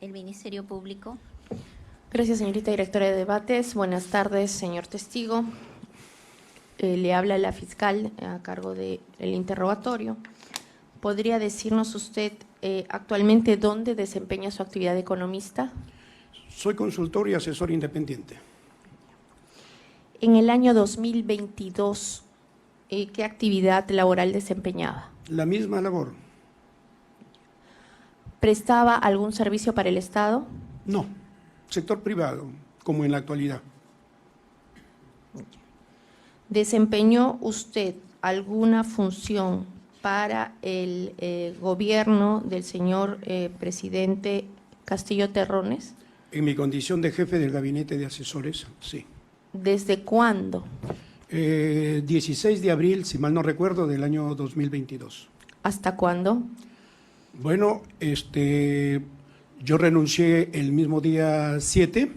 el Ministerio Público. Gracias, señorita directora de debates. Buenas tardes, señor testigo. Le habla la fiscal a cargo del interrogatorio. ¿Podría decirnos usted actualmente dónde desempeña su actividad de economista? Soy consultor y asesor independiente. En el año 2022, ¿qué actividad laboral desempeñaba? La misma labor. ¿Prestaba algún servicio para el Estado? No, sector privado, como en la actualidad. ¿Desempeñó usted alguna función para el gobierno del señor presidente Castillo Terrones? En mi condición de jefe del gabinete de asesores, sí. ¿Desde cuándo? 16 de abril, si mal no recuerdo, del año 2022. ¿Hasta cuándo? Bueno, yo renuncié el mismo día 7,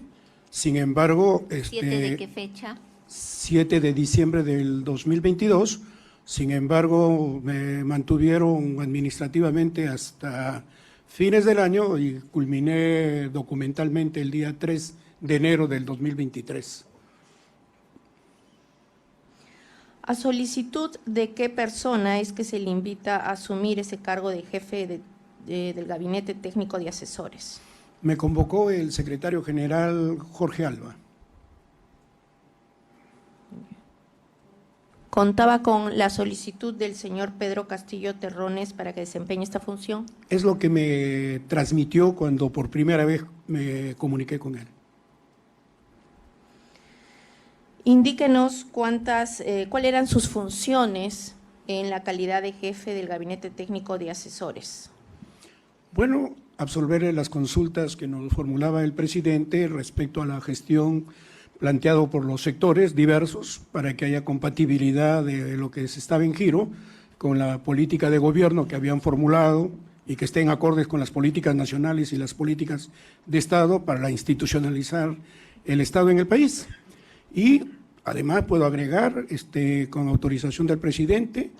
sin embargo… ¿7 de qué fecha? 7 de diciembre del 2022, sin embargo, me mantuvieron administrativamente hasta fines del año y culminé documentalmente el día 3 de enero del 2023. ¿A solicitud de qué persona es que se le invita a asumir ese cargo de jefe del Gabinete Técnico de Asesores? Me convocó el secretario general Jorge Alba. ¿Contaba con la solicitud del señor Pedro Castillo Terrones para que desempeñe esta función? Es lo que me transmitió cuando por primera vez me comuniqué con él. Indíquenos cuáles eran sus funciones en la calidad de jefe del Gabinete Técnico de Asesores. Bueno, absolver las consultas que nos formulaba el presidente respecto a la gestión planteado por los sectores diversos para que haya compatibilidad de lo que se estaba en giro con la política de gobierno que habían formulado y que estén acordes con las políticas nacionales y las políticas de Estado para institucionalizar el Estado en el país. Y además puedo agregar, con autorización del presidente,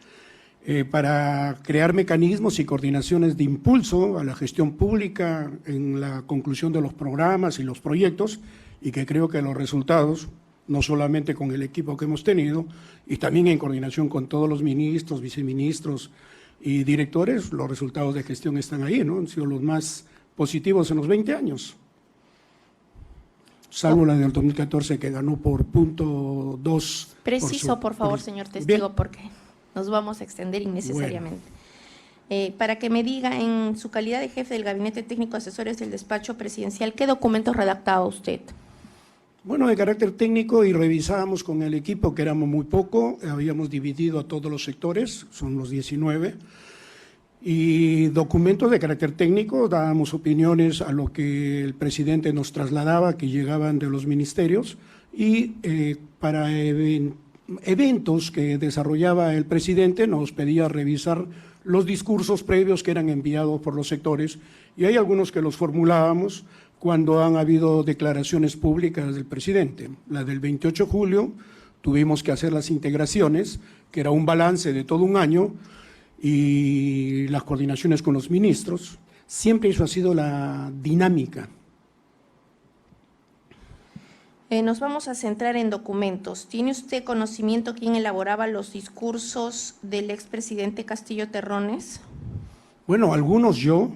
para crear mecanismos y coordinaciones de impulso a la gestión pública en la conclusión de los programas y los proyectos, y que creo que los resultados, no solamente con el equipo que hemos tenido, y también en coordinación con todos los ministros, viceministros y directores, los resultados de gestión están ahí, ¿no? Han sido los más positivos en los 20 años. Salvo la del 2014 que ganó por .2. Preciso, por favor, señor testigo, Bien. porque nos vamos a extender innecesariamente. Bueno. Para que me diga, en su calidad de jefe del Gabinete Técnico de Asesores del Despacho Presidencial, ¿qué documentos redactaba usted? Bueno, de carácter técnico, y revisábamos con el equipo, que éramos muy poco, habíamos dividido a todos los sectores, son los 19, y documentos de carácter técnico, dábamos opiniones a lo que el presidente nos trasladaba, que llegaban de los ministerios, y para eventos que desarrollaba el presidente nos pedía revisar los discursos previos que eran enviados por los sectores, y hay algunos que los formulábamos cuando han habido declaraciones públicas del presidente. La del 28 de julio tuvimos que hacer las integraciones, que era un balance de todo un año, y las coordinaciones con los ministros. Siempre eso ha sido la dinámica. Nos vamos a centrar en documentos. ¿Tiene usted conocimiento quién elaboraba los discursos del expresidente Castillo Terrones? Bueno, algunos yo,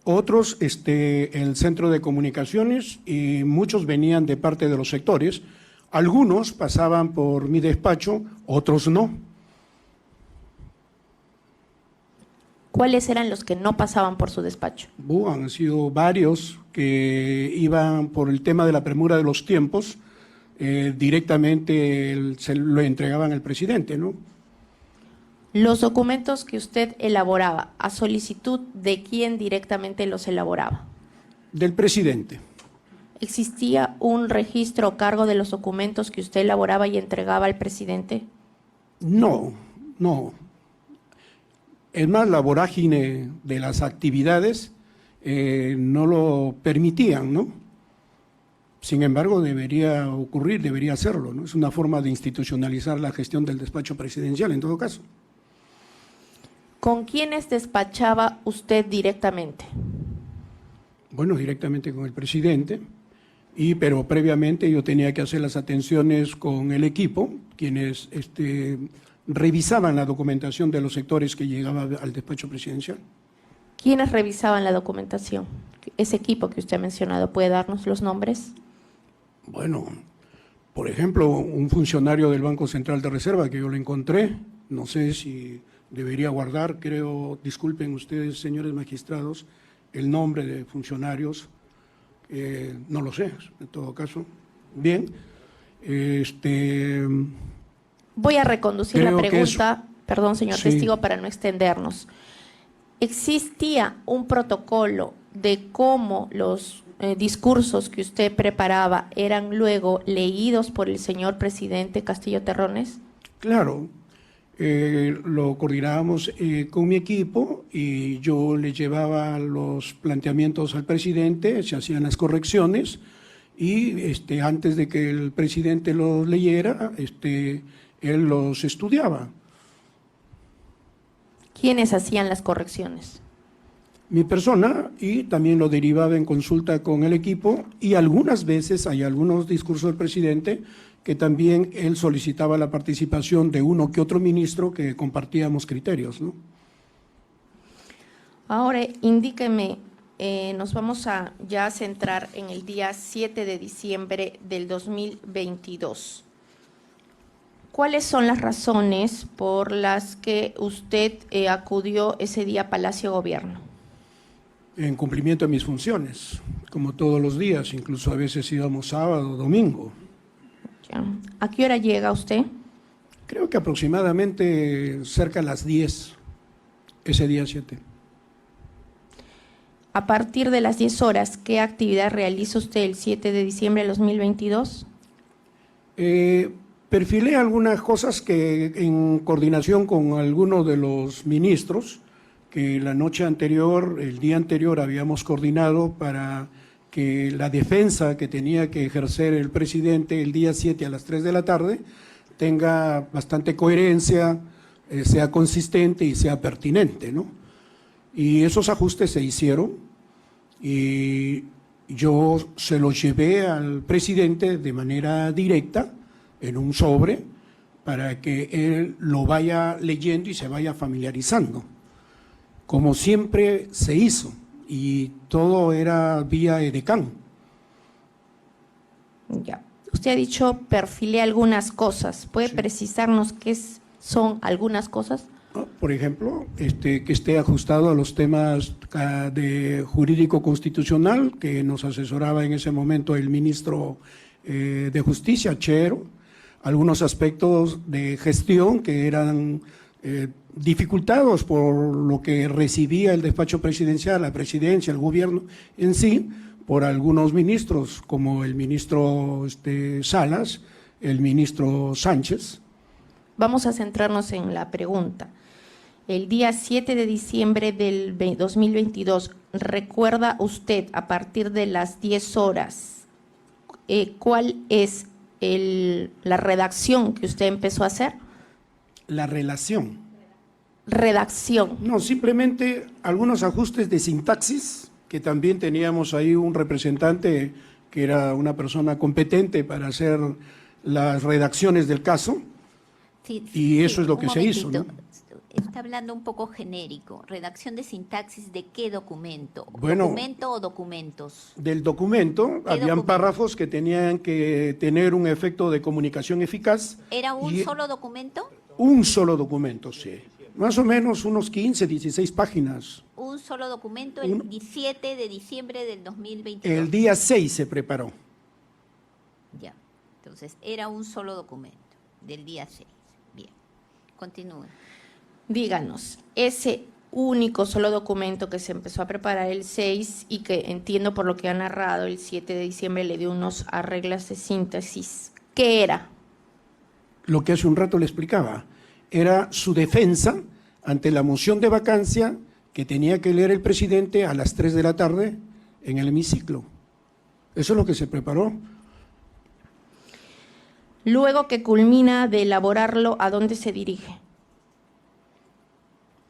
otros el Centro de Comunicaciones, y muchos venían de parte de los sectores. Algunos pasaban por mi despacho, otros no. ¿Cuáles eran los que no pasaban por su despacho? Han sido varios que iban por el tema de la premura de los tiempos, directamente se lo entregaban al presidente, ¿no? Los documentos que usted elaboraba, ¿a solicitud de quién directamente los elaboraba? Del presidente. ¿Existía un registro o cargo de los documentos que usted elaboraba y entregaba al presidente? No, no. Es más, la vorágine de las actividades no lo permitían, ¿no? Sin embargo, debería ocurrir, debería hacerlo, ¿no? Es una forma de institucionalizar la gestión del despacho presidencial, en todo caso. ¿Con quiénes despachaba usted directamente? Bueno, directamente con el presidente, pero previamente yo tenía que hacer las atenciones con el equipo, quienes revisaban la documentación de los sectores que llegaba al despacho presidencial. ¿Quiénes revisaban la documentación? Ese equipo que usted ha mencionado, ¿puede darnos los nombres? Bueno, por ejemplo, un funcionario del Banco Central de Reserva que yo lo encontré, no sé si debería guardar, creo, disculpen ustedes, señores magistrados, el nombre de funcionarios, no lo sé, en todo caso. Bien, Voy a reconducir la creo que pregunta, perdón, señor Sí. testigo, para no extendernos. ¿Existía un protocolo de cómo los discursos que usted preparaba eran luego leídos por el señor presidente Castillo Terrones? Claro, lo coordinábamos con mi equipo y yo le llevaba los planteamientos al presidente, se hacían las correcciones y antes de que el presidente los leyera, él los estudiaba. ¿Quiénes hacían las correcciones? Mi persona, y también lo derivaba en consulta con el equipo, y algunas veces hay algunos discursos del presidente que también él solicitaba la participación de uno que otro ministro que compartíamos criterios, ¿no? Ahora, indíqueme, nos vamos a ya centrar en el día 7 de diciembre del 2022. ¿Cuáles son las razones por las que usted acudió ese día a Palacio Gobierno? En cumplimiento de mis funciones, como todos los días, incluso a veces íbamos sábado, domingo. Ya. ¿A qué hora llega usted? Creo que aproximadamente cerca a las 10, ese día 7. A partir de las 10 horas, ¿qué actividad realiza usted el 7 de diciembre de 2022? Perfilé algunas cosas que en coordinación con algunos de los ministros, que la noche anterior, el día anterior habíamos coordinado para que la defensa que tenía que ejercer el presidente el día 7 a las 3 de la tarde tenga bastante coherencia, sea consistente y sea pertinente, ¿no? Y esos ajustes se hicieron y yo se los llevé al presidente de manera directa en un sobre para que él lo vaya leyendo y se vaya familiarizando, como siempre se hizo, y todo era vía edecán. Ya. Usted ha dicho perfilé algunas cosas. ¿Puede Sí. precisarnos qué son algunas cosas? ¿No? Por ejemplo, que esté ajustado a los temas de jurídico constitucional que nos asesoraba en ese momento el ministro de Justicia, Chero, algunos aspectos de gestión que eran dificultados por lo que recibía el despacho presidencial, la presidencia, el gobierno en sí, por algunos ministros, como el ministro Salas, el ministro Sánchez. Vamos a centrarnos en la pregunta. El día 7 de diciembre del 2022, ¿recuerda usted a partir de las 10 horas cuál es la redacción que usted empezó a hacer? La relación. Redacción. No, simplemente algunos ajustes de sintaxis, que también teníamos ahí un representante que era una persona competente para hacer las redacciones del caso, Sí, y eso es lo que un se hizo, momentito. ¿no? Está hablando un poco genérico. ¿Redacción de sintaxis de qué documento? Bueno, ¿Documento o documentos? del documento, habían documento? párrafos que tenían que tener un efecto de comunicación eficaz. ¿Era un y solo documento? Un solo documento, sí. Más o menos unos 15, 16 páginas. Un solo documento el 17 de diciembre del 2022. El día 6 se preparó. Ya. Entonces, era un solo documento del día 6. Bien. Continúe. Díganos, ese único solo documento que se empezó a preparar el 6 y que entiendo por lo que ha narrado el 7 de diciembre le dio unos arreglos de síntesis, ¿qué era? Lo que hace un rato le explicaba, era su defensa ante la moción de vacancia que tenía que leer el presidente a las 3 de la tarde en el hemiciclo. Eso es lo que se preparó. Luego que culmina de elaborarlo, ¿a dónde se dirige?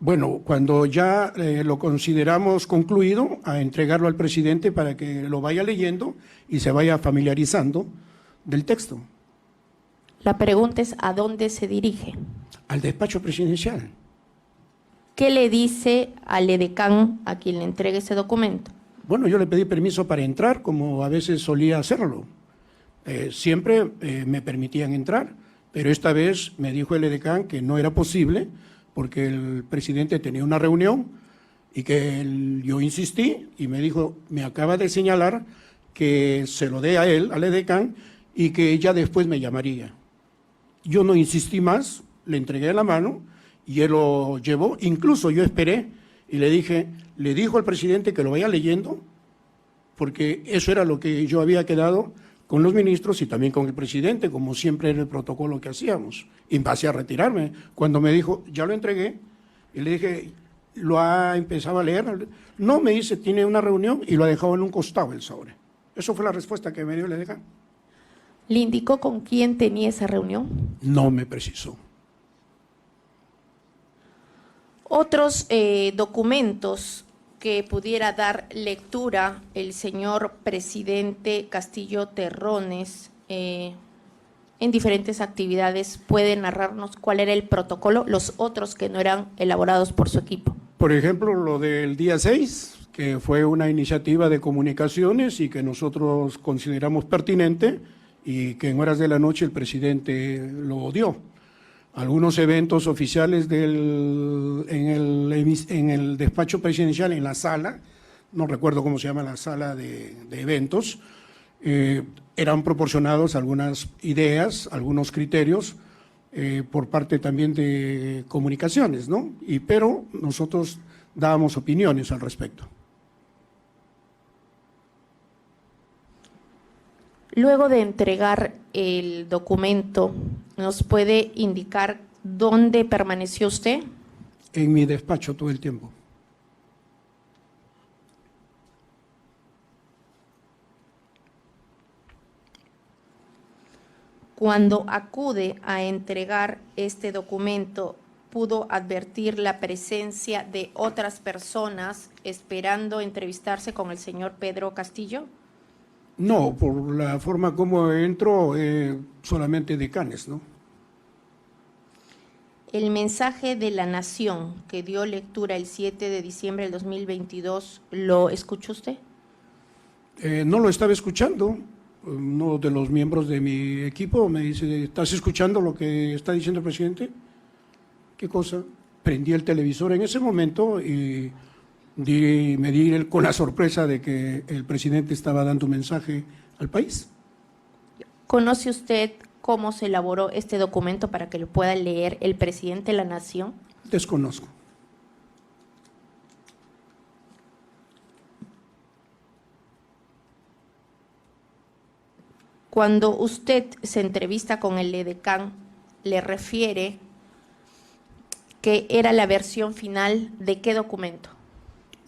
Bueno, cuando ya lo consideramos concluido, a entregarlo al presidente para que lo vaya leyendo y se vaya familiarizando del texto. La pregunta es, ¿a dónde se dirige? Al despacho presidencial. ¿Qué le dice al edecán a quien le entregue ese documento? Bueno, yo le pedí permiso para entrar, como a veces solía hacerlo. Siempre me permitían entrar, pero esta vez me dijo el edecán que no era posible porque el presidente tenía una reunión y que yo insistí y me dijo, me acaba de señalar que se lo dé a él, al edecán, y que ella después me llamaría. Yo no insistí más, le entregué la mano y él lo llevó. Incluso yo esperé y le dijo al presidente que lo vaya leyendo, porque eso era lo que yo había quedado con los ministros y también con el presidente, como siempre era el protocolo que hacíamos. Y pasé a retirarme. Cuando me dijo, ya lo entregué, y le dije, ¿lo ha empezado a leer? No, me dice, tiene una reunión y lo ha dejado en un costado el sobre. Eso fue la respuesta que me dio el edecán. ¿Le indicó con quién tenía esa reunión? No me precisó. Otros documentos que pudiera dar lectura el señor presidente Castillo Terrones en diferentes actividades, ¿puede narrarnos cuál era el protocolo, los otros que no eran elaborados por su equipo? Por ejemplo, lo del día 6, que fue una iniciativa de comunicaciones y que nosotros consideramos pertinente y que en horas de la noche el presidente lo dio. Algunos eventos oficiales en el despacho presidencial, en la sala, no recuerdo cómo se llama la sala de eventos, eran proporcionados algunas ideas, algunos criterios por parte también de comunicaciones, ¿no? Pero nosotros dábamos opiniones al respecto. Luego de entregar el documento, ¿nos puede indicar dónde permaneció usted? En mi despacho todo el tiempo. Cuando acude a entregar este documento, ¿pudo advertir la presencia de otras personas esperando entrevistarse con el señor Pedro Castillo? No, por la forma como entro, solamente decanes, ¿no? El mensaje de la Nación que dio lectura el 7 de diciembre del 2022, ¿lo escuchó usted? No lo estaba escuchando. Uno de los miembros de mi equipo me dice, ¿estás escuchando lo que está diciendo el presidente? ¿Qué cosa? Prendí el televisor en ese momento y me di con la sorpresa de que el presidente estaba dando un mensaje al país. ¿Conoce usted cómo se elaboró este documento para que lo pueda leer el presidente de la Nación? Desconozco. Cuando usted se entrevista con el edecán, ¿le refiere que era la versión final de qué documento?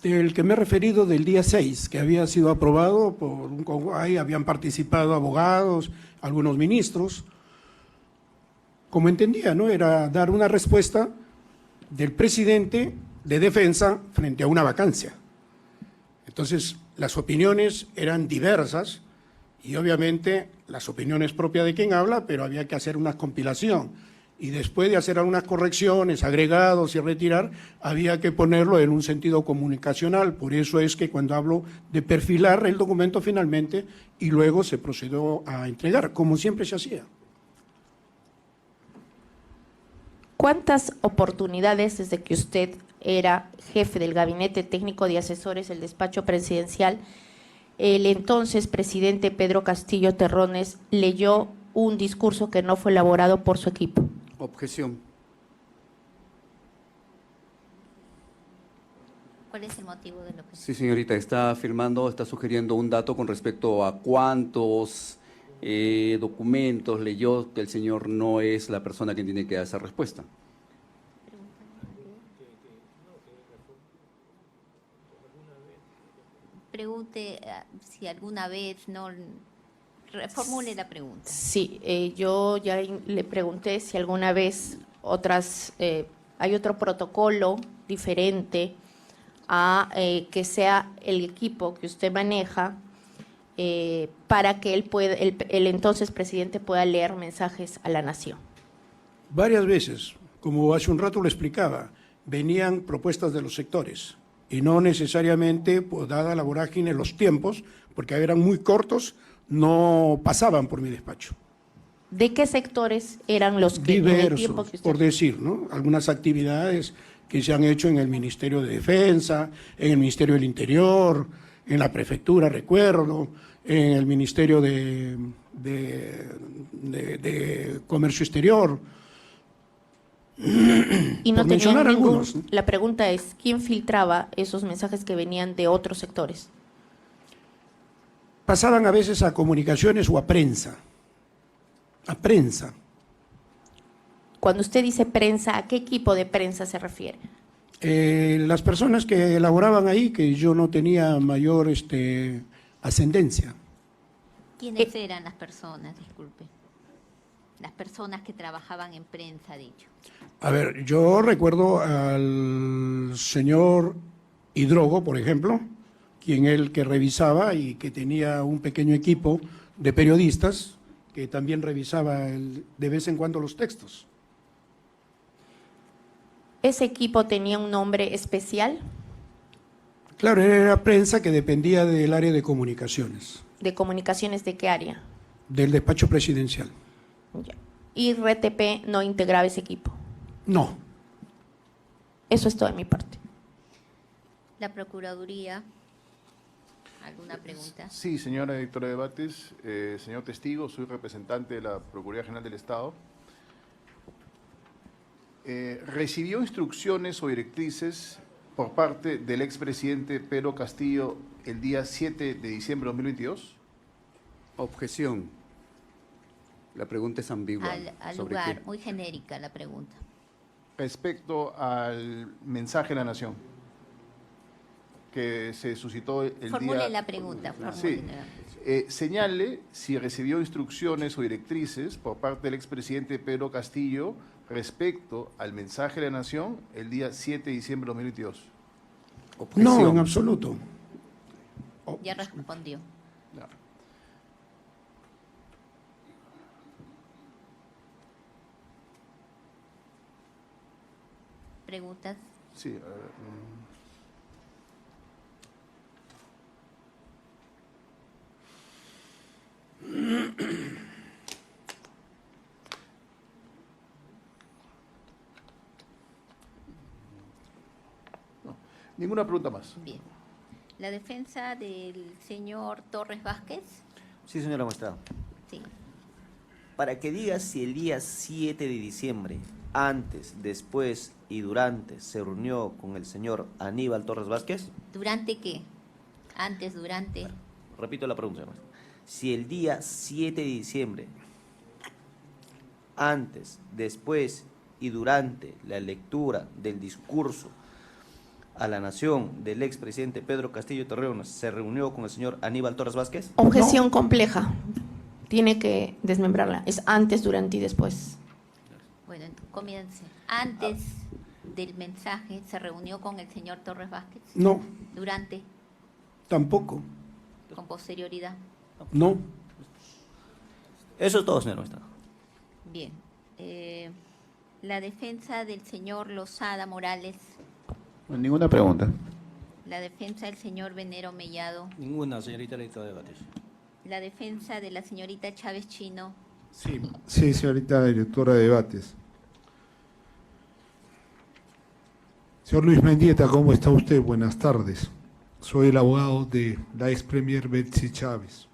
Del que me he referido del día 6, que había sido aprobado ahí habían participado abogados, algunos ministros. Como entendía, ¿no? Era dar una respuesta del presidente de defensa frente a una vacancia. Entonces, las opiniones eran diversas y obviamente las opiniones propias de quien habla, pero había que hacer una compilación. Y después de hacer algunas correcciones, agregados y retirar, había que ponerlo en un sentido comunicacional. Por eso es que cuando hablo de perfilar el documento finalmente y luego se procedió a entregar, como siempre se hacía. ¿Cuántas oportunidades desde que usted era jefe del Gabinete Técnico de Asesores del Despacho Presidencial, el entonces presidente Pedro Castillo Terrones leyó un discurso que no fue elaborado por su equipo? Objeción. ¿Cuál es el motivo de la objeción? Sí, señorita, está afirmando, está sugiriendo un dato con respecto a cuántos documentos leyó, que el señor no es la persona que tiene que dar esa respuesta. Pregunte si alguna vez no… Reformule la pregunta. Sí, yo ya le pregunté si alguna vez otras hay otro protocolo diferente a que sea el equipo que usted maneja para que el entonces presidente pueda leer mensajes a la nación? Varias veces, como hace un rato lo explicaba, venían propuestas de los sectores y no necesariamente, pues, dada la vorágine, los tiempos, porque eran muy cortos, no pasaban por mi despacho. ¿De qué sectores eran los que en el tiempo Diversos, que usted... por decir, ¿no? Algunas actividades que se han hecho en el Ministerio de Defensa, en el Ministerio del Interior, en la Prefectura, recuerdo, en el Ministerio de Comercio Exterior. Y no por tenían mencionar ningún... algunos, ¿no? La pregunta es, ¿quién filtraba esos mensajes que venían de otros sectores? Pasaban a veces a comunicaciones o a prensa. A prensa. Cuando usted dice prensa, ¿a qué equipo de prensa se refiere? Las personas que elaboraban ahí, que yo no tenía mayor ascendencia. ¿Quiénes eran las personas? Disculpe. Las personas que trabajaban en prensa, dicho. A ver, yo recuerdo al señor Hidrogo, por ejemplo, quien él que revisaba y que tenía un pequeño equipo de periodistas que también revisaba de vez en cuando los textos. ¿Ese equipo tenía un nombre especial? Claro, era prensa que dependía del área de comunicaciones, ¿De comunicaciones de qué área? del despacho presidencial. Ya. ¿Y RTP no integraba ese equipo? No. Eso es todo de mi parte. La Procuraduría, ¿alguna pregunta? Sí, señora directora de debates, señor testigo, soy representante de la Procuraduría General del Estado. ¿Recibió instrucciones o directrices por parte del expresidente Pedro Castillo el día 7 de diciembre de 2022? Objeción. La pregunta es ambigua. Al ¿Sobre lugar, qué? muy genérica la pregunta. Respecto al mensaje de la Nación que se suscitó el Formule día... la pregunta. Sí. Formúlela. Señale si recibió instrucciones o directrices por parte del expresidente Pedro Castillo respecto al mensaje de la Nación el día 7 de diciembre de 2022. Objeción. No, en absoluto. Ya respondió. No. ¿Preguntas? Sí, a ver, no, ninguna pregunta más. Bien. La defensa del señor Torres Vázquez. Sí, señora magistrada. Sí. Para que diga si el día 7 de diciembre, antes, después y durante, se reunió con el señor Aníbal Torres Vázquez. ¿Durante qué? Antes, durante. Repito la pregunta, señora magistrada. Si el día 7 de diciembre, antes, después y durante la lectura del discurso a la nación del expresidente Pedro Castillo Terreros, se reunió con el señor Aníbal Torres Vázquez. Objeción compleja. Tiene que desmembrarla. Es antes, durante y después. Bueno, comience. Antes del mensaje, ¿se reunió con el señor Torres Vázquez? No, Durante, tampoco. con posterioridad. No. Eso es todo, señora magistrada. Bien. La defensa del señor Lozada Morales. Ninguna pregunta. La defensa del señor Venero Mellado. Ninguna, señorita directora de debates. La defensa de la señorita Chávez Chino. Sí, señorita directora de debates. Señor Luis Mendieta, ¿cómo está usted? Buenas tardes. Soy el abogado de la ex premier Betsy Chávez.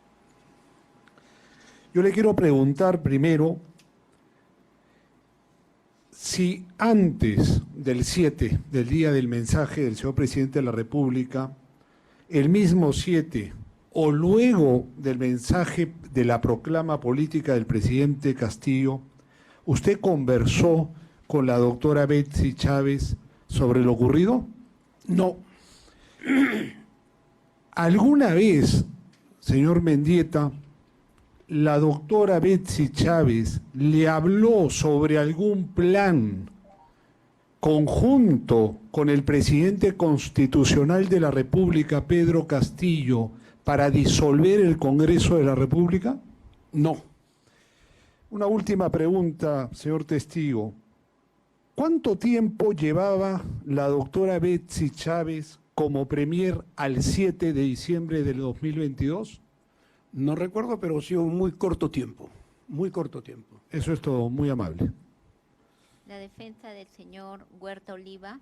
Yo le quiero preguntar primero si antes del 7, del día del mensaje del señor presidente de la República, el mismo 7 o luego del mensaje de la proclama política del presidente Castillo, ¿usted conversó con la doctora Betsy Chávez sobre lo ocurrido? No. ¿Alguna vez, señor Mendieta, la doctora Betsy Chávez le habló sobre algún plan conjunto con el presidente constitucional de la República, Pedro Castillo, para disolver el Congreso de la República? No. Una última pregunta, señor testigo. ¿Cuánto tiempo llevaba la doctora Betsy Chávez como premier al 7 de diciembre del 2022? No recuerdo, pero sí un muy corto tiempo. Muy corto tiempo. Eso es todo, muy amable. La defensa del señor Huerta Oliva.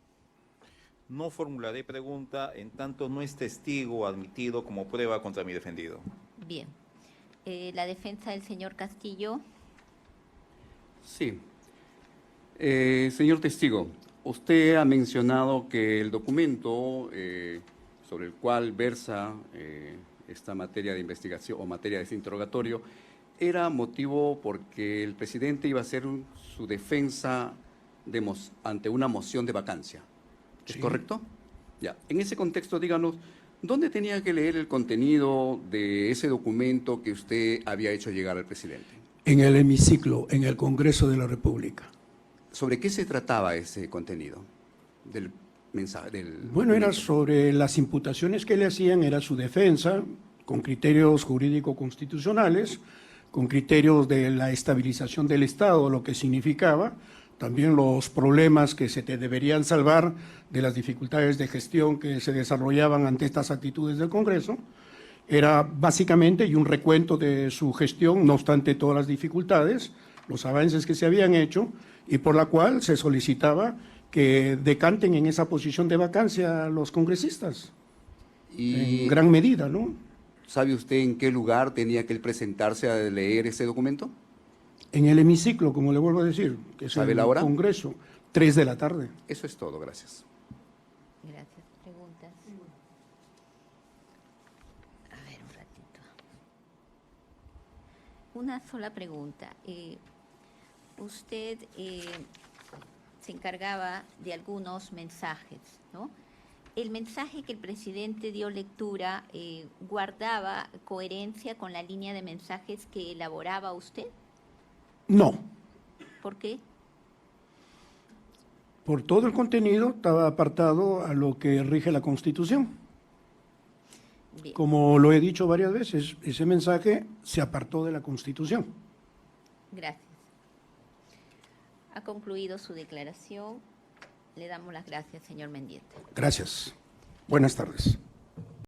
No formularé pregunta en tanto no es testigo admitido como prueba contra mi defendido. Bien. La defensa del señor Castillo. Sí. Señor testigo, usted ha mencionado que el documento sobre el cual versa esta materia de investigación o materia de este interrogatorio era motivo porque el presidente iba a hacer su defensa ante una moción de vacancia. ¿Es Sí. correcto? Ya. En ese contexto, díganos, ¿dónde tenía que leer el contenido de ese documento que usted había hecho llegar al presidente? En el hemiciclo, en el Congreso de la República. ¿Sobre qué se trataba ese contenido del mensaje? Bueno, era sobre las imputaciones que le hacían, era su defensa, con criterios jurídico-constitucionales, con criterios de la estabilización del Estado, lo que significaba, también los problemas que se te deberían salvar de las dificultades de gestión que se desarrollaban ante estas actitudes del Congreso. Era básicamente y un recuento de su gestión, no obstante todas las dificultades, los avances que se habían hecho, y por la cual se solicitaba que decanten en esa posición de vacancia a los congresistas, Y en gran medida, ¿no? ¿sabe usted en qué lugar tenía que él presentarse a leer ese documento? En el hemiciclo, como le vuelvo a decir, que es ¿Sabe el la hora? Congreso, 3 de la tarde. Eso es todo, gracias. Gracias. Preguntas. A ver, un ratito. Una sola pregunta. Usted se encargaba de algunos mensajes, ¿no? ¿El mensaje que el presidente dio lectura guardaba coherencia con la línea de mensajes que elaboraba usted? No, ¿Por qué? por todo el contenido estaba apartado a lo que rige la Constitución. Bien. Como lo he dicho varias veces, ese mensaje se apartó de la Constitución. Gracias. Ha concluido su declaración. Le damos las gracias, señor Mendieta. Gracias. Buenas tardes.